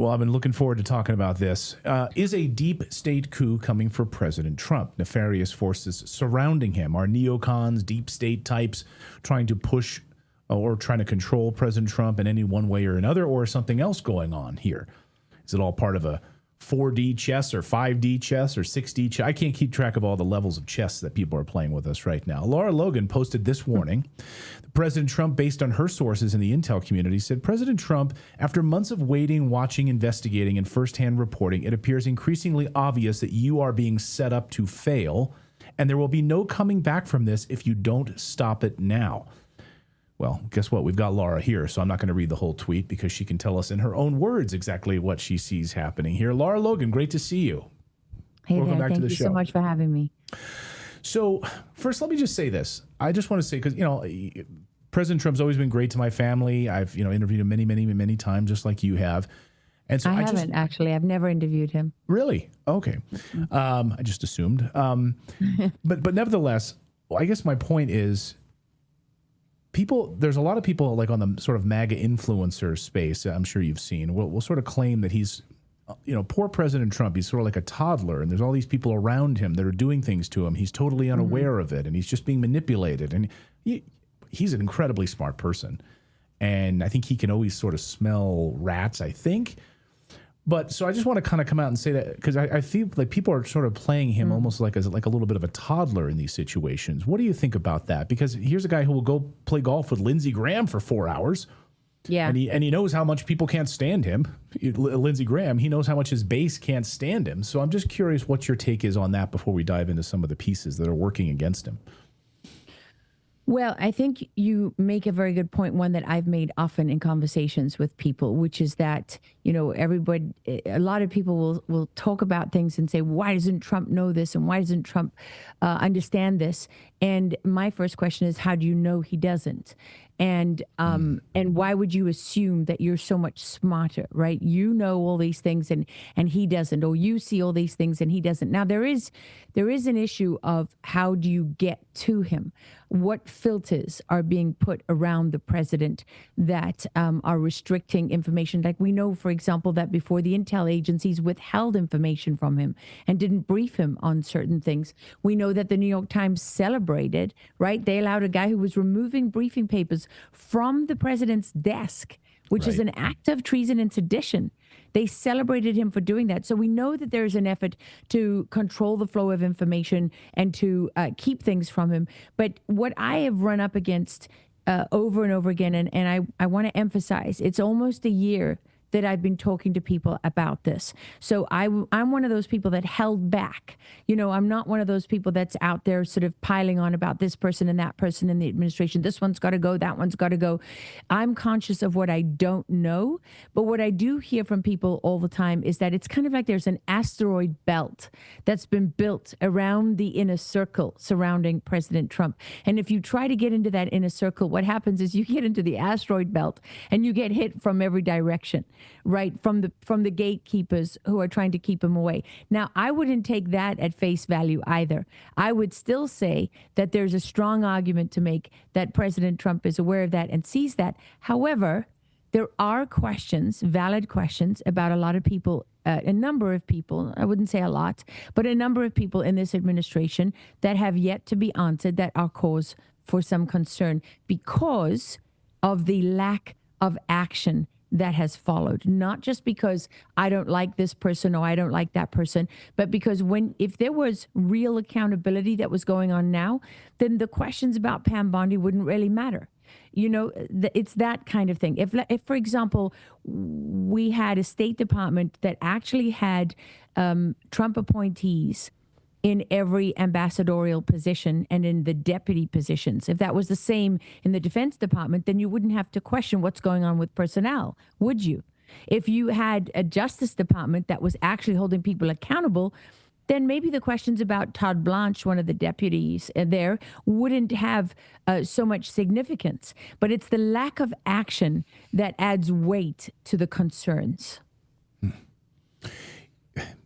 Well, I've been looking forward to talking about this. Is a deep state coup coming for President Trump? Nefarious forces surrounding him are neocons, deep state types trying to push or trying to control President Trump in any one way or another, or something else going on here? Is it all part of a 4D chess or 5D chess or 6D chess? I can't keep track of all the levels of chess that people are playing with us right now. Lara Logan posted this warning. President Trump, based on her sources in the intel community, said President Trump, after months of waiting, watching, investigating, and firsthand reporting, it appears increasingly obvious that you are being set up to fail, and there will be no coming back from this if you don't stop it now. Well, guess what? We've got Lara here, so I'm not going to read the whole tweet because she can tell us in her own words exactly what she sees happening here. Lara Logan, great to see you. Hey Welcome there. back to the Thank you show. so much for having me. So first, let me just say this. I just want to say, because, President Trump's always been great to my family. I've, interviewed him many, many, many times, just like you have. And so I haven't actually. I've never interviewed him. Really? Okay. I just assumed. But nevertheless, I guess my point is, there's a lot of people like on the sort of MAGA influencer space, I'm sure you've seen, will sort of claim that he's, poor President Trump, he's sort of like a toddler, and there's all these people around him that are doing things to him. He's totally unaware of it, and he's just being manipulated. And he's an incredibly smart person. And I think he can always sort of smell rats, I think. But so I just want to kind of come out and say that, because I feel like people are sort of playing him almost like a little bit of a toddler in these situations. What do you think about that? Because here's a guy who will go play golf with Lindsey Graham for 4 hours. Yeah. And he knows how much people can't stand him. Lindsey Graham, he knows how much his base can't stand him. So I'm just curious what your take is on that before we dive into some of the pieces that are working against him. Well, I think you make a very good point, one that I've made often in conversations with people, which is that, a lot of people will talk about things and say, why doesn't Trump know this? And why doesn't Trump understand this? And my first question is, how do you know he doesn't? And why would you assume that you're so much smarter, right? You know all these things and he doesn't, or you see all these things and he doesn't. Now there is an issue of how do you get to him? What filters are being put around the president that are restricting information? Like we know, for example, that before the intel agencies withheld information from him and didn't brief him on certain things. We know that the New York Times celebrated, right? They allowed a guy who was removing briefing papers from the president's desk, which is an act of treason and sedition. They celebrated him for doing that. So we know that there's an effort to control the flow of information and to keep things from him. But what I have run up against over and over again, and I want to emphasize, it's almost a year that I've been talking to people about this. So I'm one of those people that held back. I'm not one of those people that's out there sort of piling on about this person and that person in the administration. This one's got to go, that one's got to go. I'm conscious of what I don't know, but what I do hear from people all the time is that it's kind of like there's an asteroid belt that's been built around the inner circle surrounding President Trump. And if you try to get into that inner circle, what happens is you get into the asteroid belt and you get hit from every direction. Right, from the gatekeepers who are trying to keep him away. Now, I wouldn't take that at face value either. I would still say that there's a strong argument to make that President Trump is aware of that and sees that. However, there are questions, valid questions, about a lot of people, a number of people, I wouldn't say a lot, but a number of people in this administration that have yet to be answered that are cause for some concern because of the lack of action that has followed, not just because I don't like this person or I don't like that person, but because if there was real accountability that was going on now, then the questions about Pam Bondi wouldn't really matter. It's that kind of thing. If, for example, we had a State Department that actually had Trump appointees in every ambassadorial position and in the deputy positions. If that was the same in the Defense Department, then you wouldn't have to question what's going on with personnel, would you? If you had a Justice Department that was actually holding people accountable, then maybe the questions about Todd Blanche, one of the deputies there, wouldn't have so much significance. But it's the lack of action that adds weight to the concerns.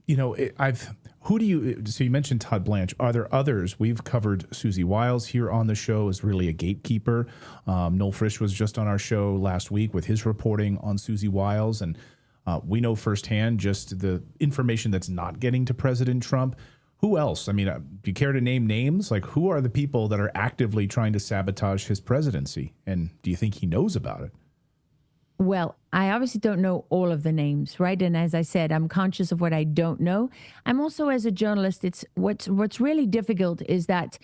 So you mentioned Todd Blanche. Are there others? We've covered Susie Wiles here on the show as really a gatekeeper. Noel Frisch was just on our show last week with his reporting on Susie Wiles. And We know firsthand just the information that's not getting to President Trump. Who else? I mean, do you care to name names? Like, who are the people that are actively trying to sabotage his presidency? And do you think he knows about it? Well, I obviously don't know all of the names, right? And as I said, I'm conscious of what I don't know. I'm also, as a journalist, it's what's really difficult is that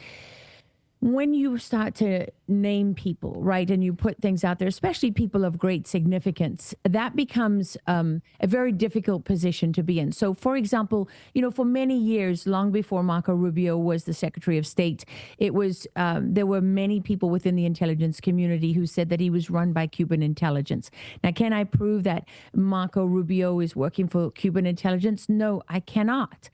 when you start to name people, right, and you put things out there, especially people of great significance, that becomes a very difficult position to be in. So, for example, for many years, long before Marco Rubio was the Secretary of State, it was there were many people within the intelligence community who said that he was run by Cuban intelligence. Now, can I prove that Marco Rubio is working for Cuban intelligence? No, I cannot.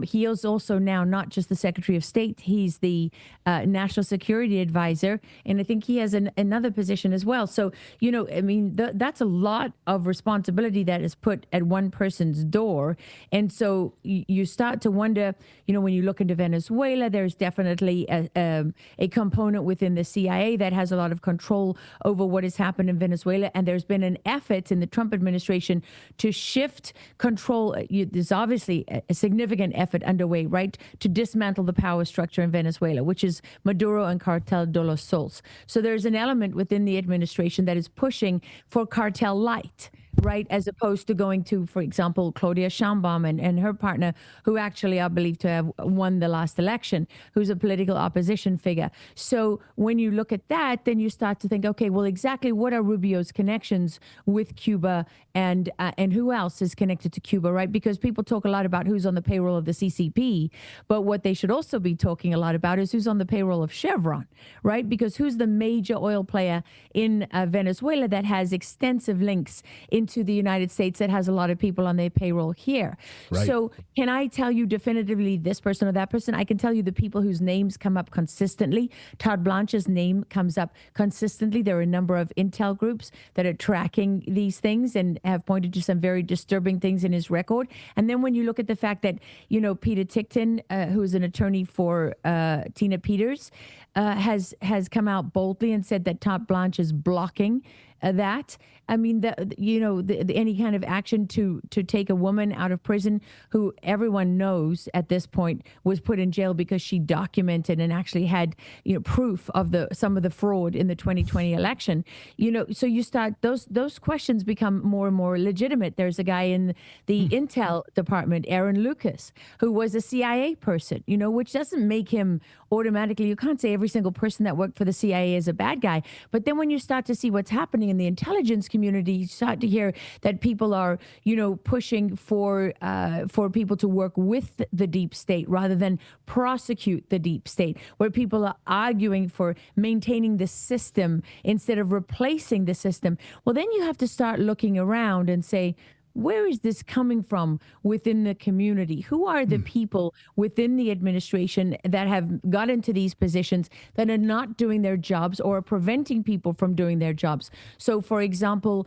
He is also now not just the Secretary of State; he's the National Security Advisor, and I think he has another position as well. So, I mean, that's a lot of responsibility that is put at one person's door. And so you start to wonder, when you look into Venezuela, there's definitely a component within the CIA that has a lot of control over what has happened in Venezuela. And there's been an effort in the Trump administration to shift control. There's obviously a significant effort underway, right, to dismantle the power structure in Venezuela, which is Maduro and Cartel de los Sols. So there's an element within the administration that is pushing for cartel light, right, as opposed to going to, for example, Claudia Sheinbaum and her partner, who actually are believed to have won the last election, who's a political opposition figure. So when you look at that, then you start to think, okay, well, exactly what are Rubio's connections with Cuba and who else is connected to Cuba, right? Because people talk a lot about who's on the payroll of the CCP, but what they should also be talking a lot about is who's on the payroll of Chevron, right? Because who's the major oil player in Venezuela that has extensive links into the United States, that has a lot of people on their payroll here. Right. So can I tell you definitively this person or that person? I can tell you the people whose names come up consistently. Todd Blanche's name comes up consistently. There are a number of intel groups that are tracking these things and have pointed to some very disturbing things in his record. And then when you look at the fact that, Peter Tickton, who is an attorney for Tina Peters, has come out boldly and said that Todd Blanche is blocking that. I mean, any kind of action to take a woman out of prison who everyone knows at this point was put in jail because she documented and actually had proof of some of the fraud in the 2020 election. So you start those questions become more and more legitimate. There's a guy in the Intel department, Aaron Lucas, who was a CIA person. Which doesn't make him automatically. You can't say every single person that worked for the CIA is a bad guy. But then when you start to see what's happening in the intelligence community, you start to hear that people are, pushing for people to work with the deep state rather than prosecute the deep state, where people are arguing for maintaining the system instead of replacing the system. Well, then you have to start looking around and say, where is this coming from within the community? Who are the people within the administration that have got into these positions that are not doing their jobs or are preventing people from doing their jobs? So, for example,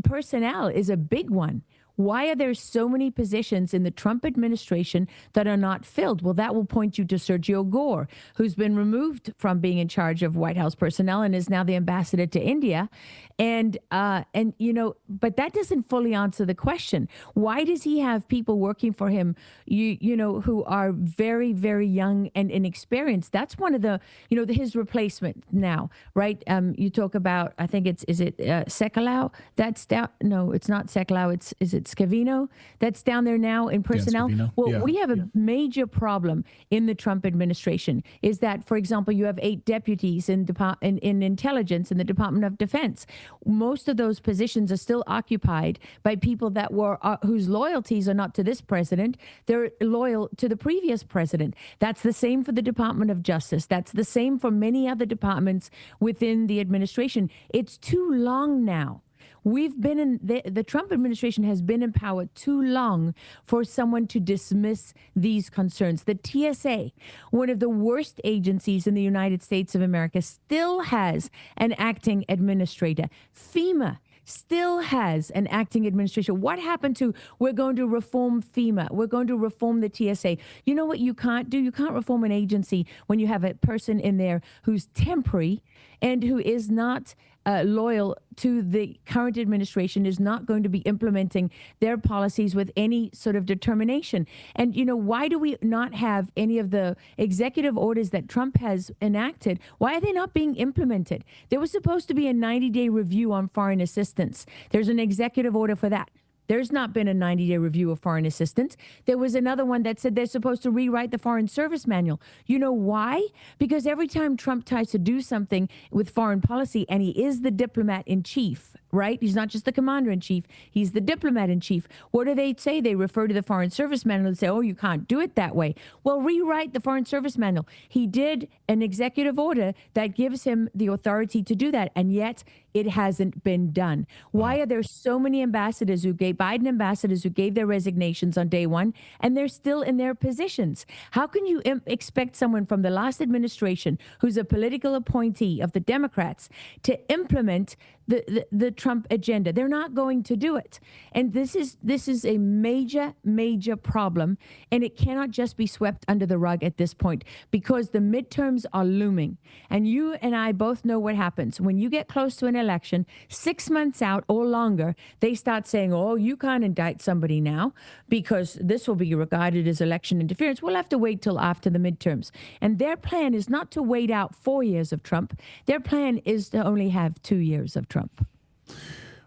personnel is a big one. Why are there so many positions in the Trump administration that are not filled? Well, that will point you to Sergio Gore, who's been removed from being in charge of White House personnel and is now the ambassador to India. And but that doesn't fully answer the question. Why does he have people working for him, who are very, very young and inexperienced? That's one of his replacement now, right? You talk about, I think is it Sekulow? That's down. No, it's not Sekulow. Is it Scavino that's down there now in personnel? We have a major problem in the Trump administration is that, for example, you have 8 deputies in intelligence in the Department of Defense. Most of those positions are still occupied by people that were whose loyalties are not to this president. They're loyal to the previous president. That's the same for the Department of Justice. That's the same for many other departments within the administration. It's too long now. We've been in the Trump administration has been in power too long for someone to dismiss these concerns. The TSA, one of the worst agencies in the United States of America, still has an acting administrator. FEMA still has an acting administration. What happened to, we're going to reform FEMA, we're going to reform the TSA. You know what you can't do? You can't reform an agency when you have a person in there who's temporary and who is not loyal to the current administration, is not going to be implementing their policies with any sort of determination. And, why do we not have any of the executive orders that Trump has enacted? Why are they not being implemented? There was supposed to be a 90-day review on foreign assistance. There's an executive order for that. There's not been a 90-day review of foreign assistance. There was another one that said they're supposed to rewrite the Foreign Service Manual. You know why? Because every time Trump tries to do something with foreign policy, and he is the diplomat in chief, right? He's not just the commander in chief. He's the diplomat in chief. What do they say? They refer to the Foreign Service Manual and say, oh, you can't do it that way. Well, rewrite the Foreign Service Manual. He did an executive order that gives him the authority to do that, and yet it hasn't been done. Why are there so many ambassadors Biden ambassadors who gave their resignations on day one, and they're still in their positions? How can you expect someone from the last administration, who's a political appointee of the Democrats, to implement the Trump agenda? They're not going to do it. And this is a major, major problem. And it cannot just be swept under the rug at this point, because the midterms are looming. And you and I both know what happens. When you get close to an election, 6 months out or longer, they start saying, oh, you can't indict somebody now because this will be regarded as election interference. We'll have to wait till after the midterms. And their plan is not to wait out 4 years of Trump. Their plan is to only have 2 years of Trump.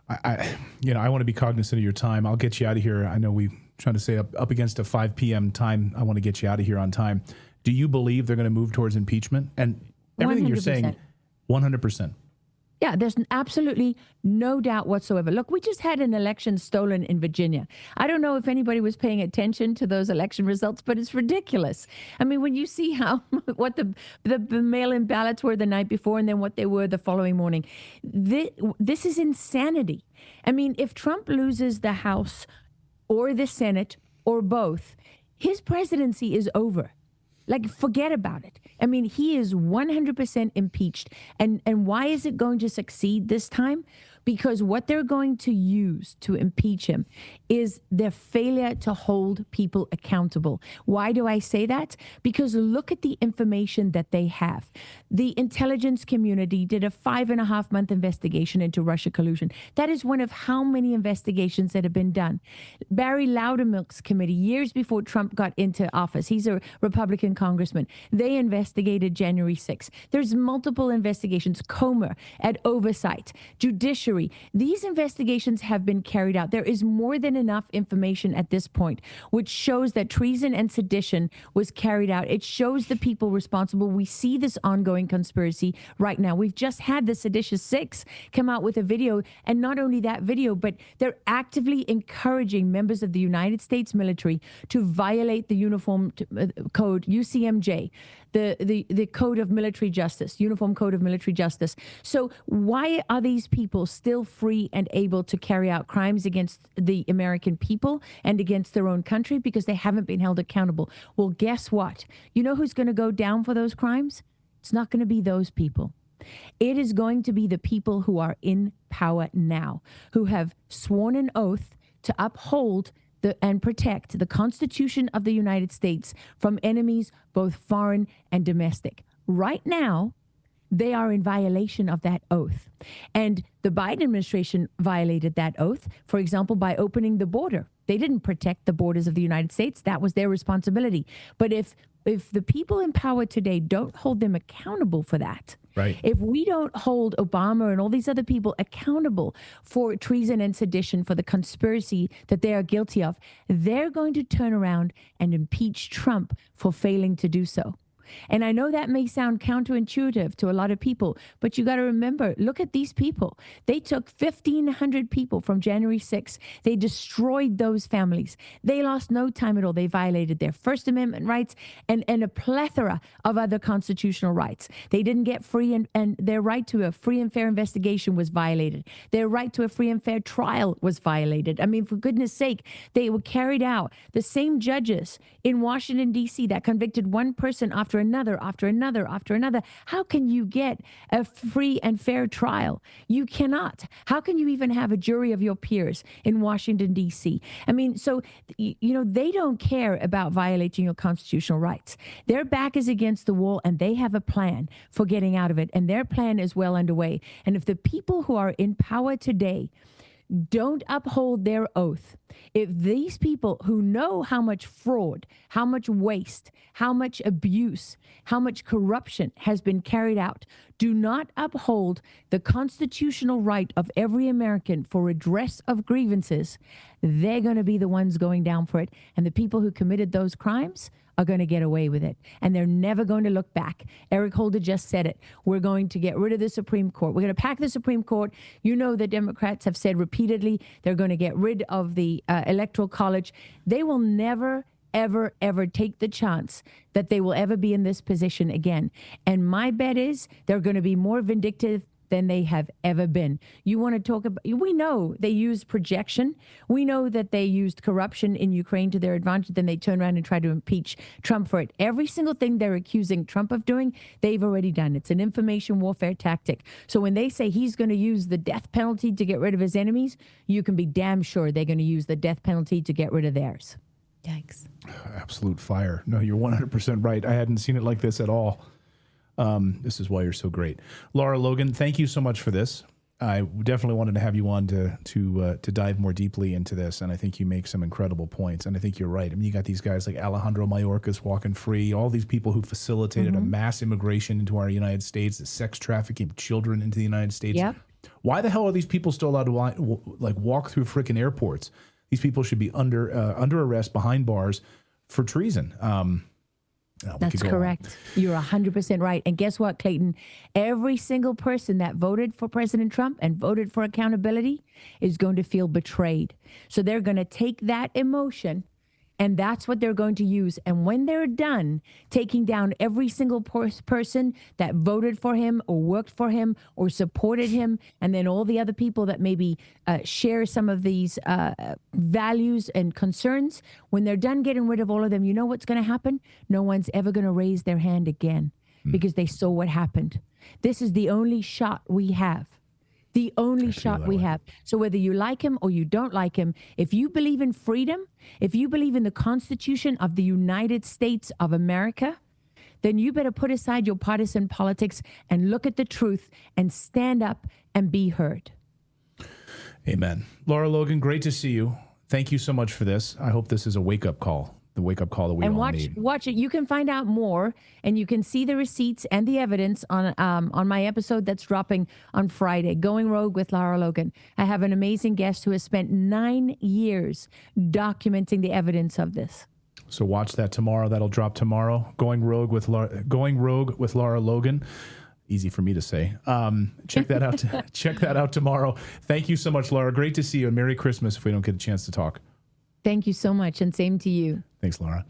I want to be cognizant of your time. I'll get you out of here. I know we trying to say up against a 5 p.m. time. I want to get you out of here on time. Do you believe they're going to move towards impeachment? And everything 100%. You're saying, 100%. Yeah, there's absolutely no doubt whatsoever. Look, we just had an election stolen in Virginia. I don't know if anybody was paying attention to those election results, but it's ridiculous. I mean, when you see what the mail-in ballots were the night before and then what they were the following morning, this is insanity. I mean, if Trump loses the House or the Senate or both, his presidency is over. Like, forget about it. I mean, he is 100% impeached. And why is it going to succeed this time? Because what they're going to use to impeach him is their failure to hold people accountable. Why do I say that? Because look at the information that they have. The intelligence community did a 5.5-month investigation into Russia collusion. That is one of how many investigations that have been done. Barry Loudermilk's committee, years before Trump got into office, he's a Republican congressman, they investigated January 6th. There's multiple investigations. Comer at Oversight, Judiciary. These investigations have been carried out. There is more than enough information at this point, which shows that treason and sedition was carried out. It shows the people responsible. We see this ongoing conspiracy right now. We've just had the Seditious Six come out with a video, and not only that video, but they're actively encouraging members of the United States military to violate the Uniform Code, UCMJ, the Code of Military Justice, Uniform Code of Military Justice. So why are these people still free and able to carry out crimes against the American people and against their own country? Because they haven't been held accountable. Well, guess what? You know who's going to go down for those crimes? It's not going to be those people. It is going to be the people who are in power now, who have sworn an oath to uphold and protect the Constitution of the United States from enemies, both foreign and domestic. Right now, they are in violation of that oath. And the Biden administration violated that oath, for example, by opening the border. They didn't protect the borders of the United States. That was their responsibility. But if the people in power today don't hold them accountable for that, right? If we don't hold Obama and all these other people accountable for treason and sedition, for the conspiracy that they are guilty of, they're going to turn around and impeach Trump for failing to do so. And I know that may sound counterintuitive to a lot of people, but you got to remember, look at these people. They took 1,500 people from January 6th. They destroyed those families. They lost no time at all. They violated their First Amendment rights and a plethora of other constitutional rights. They didn't get free and their right to a free and fair investigation was violated. Their right to a free and fair trial was violated. I mean, for goodness sake, they were carried out. The same judges in Washington, D.C. that convicted one person after after another, after another, after another. How can you get a free and fair trial? You cannot. How can you even have a jury of your peers in Washington, D.C.? I mean, so, they don't care about violating your constitutional rights. Their back is against the wall, and they have a plan for getting out of it. And their plan is well underway. And if the people who are in power today don't uphold their oath, if these people who know how much fraud, how much waste, how much abuse, how much corruption has been carried out, do not uphold the constitutional right of every American for redress of grievances, they're going to be the ones going down for it. And the people who committed those crimes are going to get away with it. And they're never going to look back. Eric Holder just said it. We're going to get rid of the Supreme Court. We're going to pack the Supreme Court. The Democrats have said repeatedly they're going to get rid of the Electoral College. They will never, ever, ever take the chance that they will ever be in this position again. And my bet is they're going to be more vindictive than they have ever been. You want to talk about, we know they used projection. We know that they used corruption in Ukraine to their advantage. Then they turn around and try to impeach Trump for it. Every single thing they're accusing Trump of doing, they've already done. It's an information warfare tactic. So when they say he's going to use the death penalty to get rid of his enemies, you can be damn sure they're going to use the death penalty to get rid of theirs. Yikes. Absolute fire. No, you're 100% right. I hadn't seen it like this at all. This is why you're so great. Lara, Logan, thank you so much for this. I definitely wanted to have you on to dive more deeply into this, and I think you make some incredible points, and I think you're right. I mean, you got these guys like Alejandro Mayorkas walking free, all these people who facilitated a mass immigration into our United States, the sex trafficking children into the United States. Yep. Why the hell are these people still allowed to walk through freaking airports? These people should be under arrest behind bars for treason. That's correct. You're 100% right. And guess what, Clayton? Every single person that voted for President Trump and voted for accountability is going to feel betrayed. So they're going to take that emotion, and that's what they're going to use. And when they're done taking down every single person that voted for him or worked for him or supported him, and then all the other people that maybe share some of these values and concerns, when they're done getting rid of all of them, you know what's going to happen? No one's ever going to raise their hand again because they saw what happened. This is the only shot we have. The only shot we have. So whether you like him or you don't like him, if you believe in freedom, if you believe in the Constitution of the United States of America, then you better put aside your partisan politics and look at the truth and stand up and be heard. Amen. Lara, Logan, great to see you. Thank you so much for this. I hope this is a wake-up call. The wake-up call that we all need. Watch it. You can find out more, and you can see the receipts and the evidence on my episode that's dropping on Friday, Going Rogue with Lara Logan. I have an amazing guest who has spent 9 years documenting the evidence of this. So watch that tomorrow. That'll drop tomorrow. Going Rogue with Lara Logan. Easy for me to say. Check that out. Check that out tomorrow. Thank you so much, Lara. Great to see you, and Merry Christmas if we don't get a chance to talk. Thank you so much, and same to you. Thanks, Lara.